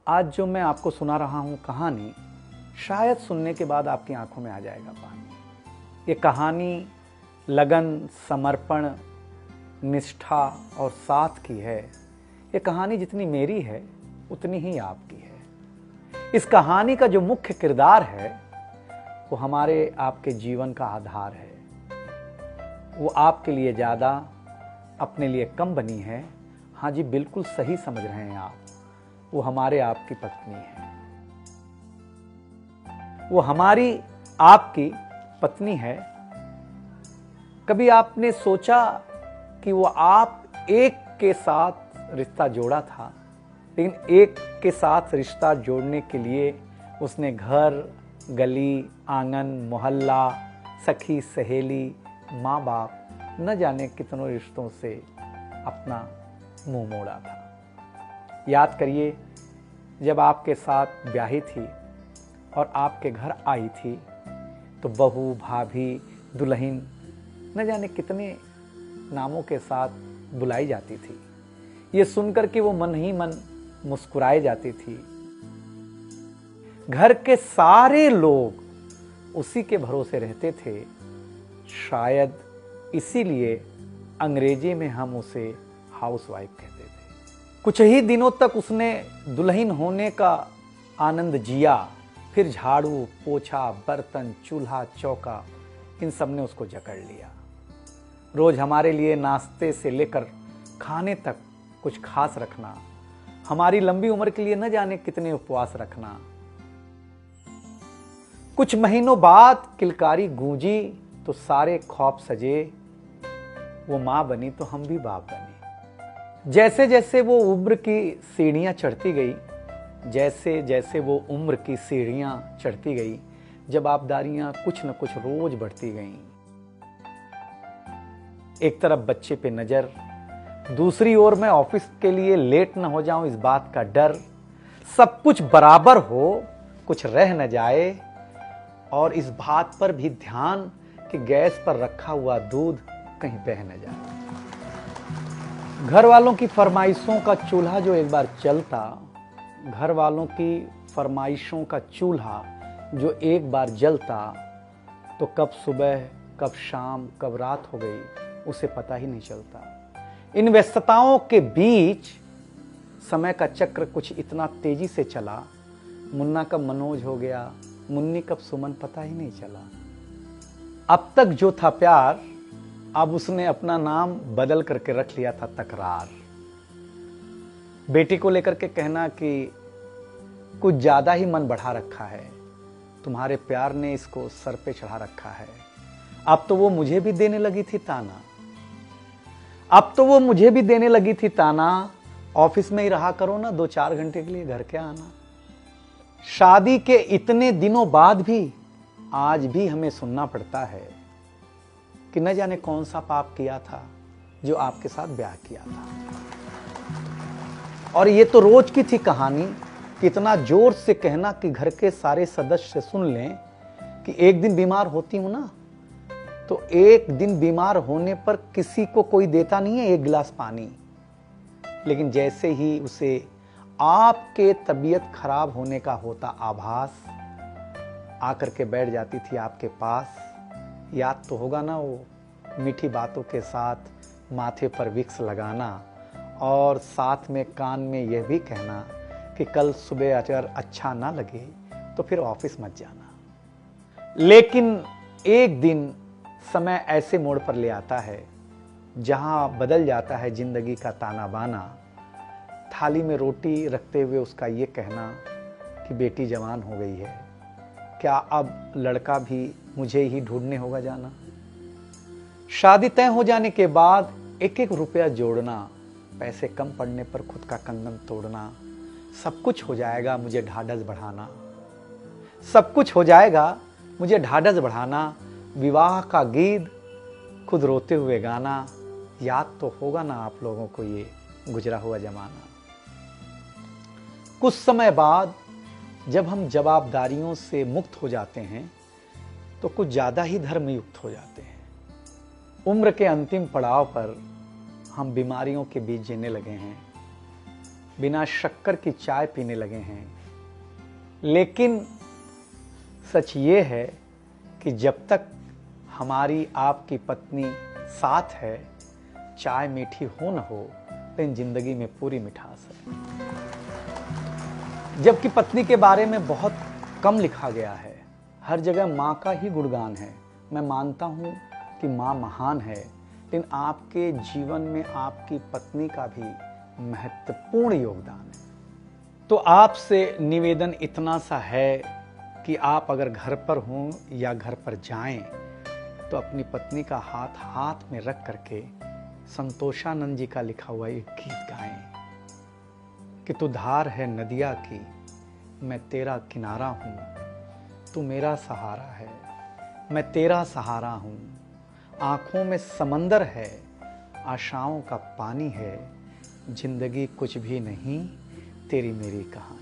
आज जो मैं आपको सुना रहा हूँ कहानी, शायद सुनने के बाद आपकी आंखों में आ जाएगा पानी। ये कहानी लगन, समर्पण, निष्ठा और साथ की है। ये कहानी जितनी मेरी है उतनी ही आपकी है। इस कहानी का जो मुख्य किरदार है वो हमारे आपके जीवन का आधार है। वो आपके लिए ज़्यादा, अपने लिए कम बनी है। हाँ जी, बिल्कुल सही समझ रहे हैं आप। वो हमारे आपकी पत्नी है। वो हमारी आपकी पत्नी है। कभी आपने सोचा कि वो आप एक के साथ रिश्ता जोड़ा था, लेकिन एक के साथ रिश्ता जोड़ने के लिए उसने घर, गली, आंगन, मोहल्ला, सखी, सहेली, माँ बाप, न जाने कितनों रिश्तों से अपना मुंह मोड़ा था। याद करिए, जब आपके साथ ब्याही थी और आपके घर आई थी तो बहू, भाभी, दुल्हन, न जाने कितने नामों के साथ बुलाई जाती थी। ये सुनकर कि वो मन ही मन मुस्कुराए जाती थी। घर के सारे लोग उसी के भरोसे रहते थे। शायद इसीलिए अंग्रेजी में हम उसे हाउसवाइफ कहते थे। कुछ ही दिनों तक उसने दुल्हन होने का आनंद जिया। फिर झाड़ू, पोछा, बर्तन, चूल्हा, चौका, इन सब ने उसको जकड़ लिया। रोज हमारे लिए नाश्ते से लेकर खाने तक कुछ खास रखना, हमारी लंबी उम्र के लिए न जाने कितने उपवास रखना। कुछ महीनों बाद किलकारी गूंजी तो सारे खौफ सजे। वो मां बनी तो हम भी बाप बने। जैसे जैसे वो उम्र की सीढ़ियां चढ़ती गई, जैसे जैसे वो उम्र की सीढ़ियां चढ़ती गई, जवाबदारियां कुछ न कुछ रोज बढ़ती गईं। एक तरफ बच्चे पे नजर, दूसरी ओर मैं ऑफिस के लिए लेट न हो जाऊं इस बात का डर। सब कुछ बराबर हो, कुछ रह न जाए, और इस बात पर भी ध्यान कि गैस पर रखा हुआ दूध कहीं बह न जाए। घर वालों की फरमाइशों का चूल्हा जो एक बार चलता, घर वालों की फरमाइशों का चूल्हा जो एक बार जलता, तो कब सुबह, कब शाम, कब रात हो गई उसे पता ही नहीं चलता। इन व्यस्तताओं के बीच समय का चक्र कुछ इतना तेजी से चला, मुन्ना कब मनोज हो गया, मुन्नी कब सुमन, पता ही नहीं चला। अब तक जो था प्यार, अब उसने अपना नाम बदल करके रख लिया था तकरार। बेटी को लेकर के कहना कि कुछ ज्यादा ही मन बढ़ा रखा है, तुम्हारे प्यार ने इसको सर पे चढ़ा रखा है। अब तो वो मुझे भी देने लगी थी ताना, अब तो वो मुझे भी देने लगी थी ताना, ऑफिस में ही रहा करो ना, 2-4 घंटे के लिए घर के आना। शादी के इतने दिनों बाद भी आज भी हमें सुनना पड़ता है कि न जाने कौन सा पाप किया था जो आपके साथ ब्याह किया था। और ये तो रोज की थी कहानी। कितना जोर से कहना कि घर के सारे सदस्य सुन लें कि एक दिन बीमार होती हूं ना, तो एक दिन बीमार होने पर किसी को कोई देता नहीं है एक गिलास पानी, लेकिन जैसे ही उसे आपके तबीयत खराब होने का होता आभास, आकर के बैठ जाती थी आपके पास। याद तो होगा ना, वो मीठी बातों के साथ माथे पर विक्स लगाना और साथ में कान में यह भी कहना कि कल सुबह अगर अच्छा ना लगे तो फिर ऑफिस मत जाना। लेकिन एक दिन समय ऐसे मोड़ पर ले आता है जहां बदल जाता है जिंदगी का ताना बाना। थाली में रोटी रखते हुए उसका ये कहना कि बेटी जवान हो गई है, क्या अब लड़का भी मुझे ही ढूंढने होगा जाना। शादी तय हो जाने के बाद एक एक रुपया जोड़ना, पैसे कम पड़ने पर खुद का कंगन तोड़ना, सब कुछ हो जाएगा मुझे ढाढ़स बढ़ाना, सब कुछ हो जाएगा मुझे ढाढ़स बढ़ाना। विवाह का गीत खुद रोते हुए गाना। याद तो होगा ना आप लोगों को ये गुजरा हुआ जमाना। कुछ समय बाद जब हम जवाबदारियों से मुक्त हो जाते हैं तो कुछ ज्यादा ही धर्मयुक्त हो जाते हैं। उम्र के अंतिम पड़ाव पर हम बीमारियों के बीच जीने लगे हैं। बिना शक्कर की चाय पीने लगे हैं। लेकिन सच ये है कि जब तक हमारी आपकी पत्नी साथ है, चाय मीठी हो न हो, लेकिन जिंदगी में पूरी मिठास है। जबकि पत्नी के बारे में बहुत कम लिखा गया है, हर जगह माँ का ही गुणगान है। मैं मानता हूँ कि माँ महान है, लेकिन आपके जीवन में आपकी पत्नी का भी महत्वपूर्ण योगदान है। तो आपसे निवेदन इतना सा है कि आप अगर घर पर हों या घर पर जाएं तो अपनी पत्नी का हाथ हाथ में रख करके संतोषानंद जी का लिखा हुआ एक गीत गाएं कि तू धार है नदिया की, मैं तेरा किनारा हूँ, तू मेरा सहारा है, मैं तेरा सहारा हूँ। आँखों में समंदर है, आशाओं का पानी है, जिंदगी कुछ भी नहीं, तेरी मेरी कहानी।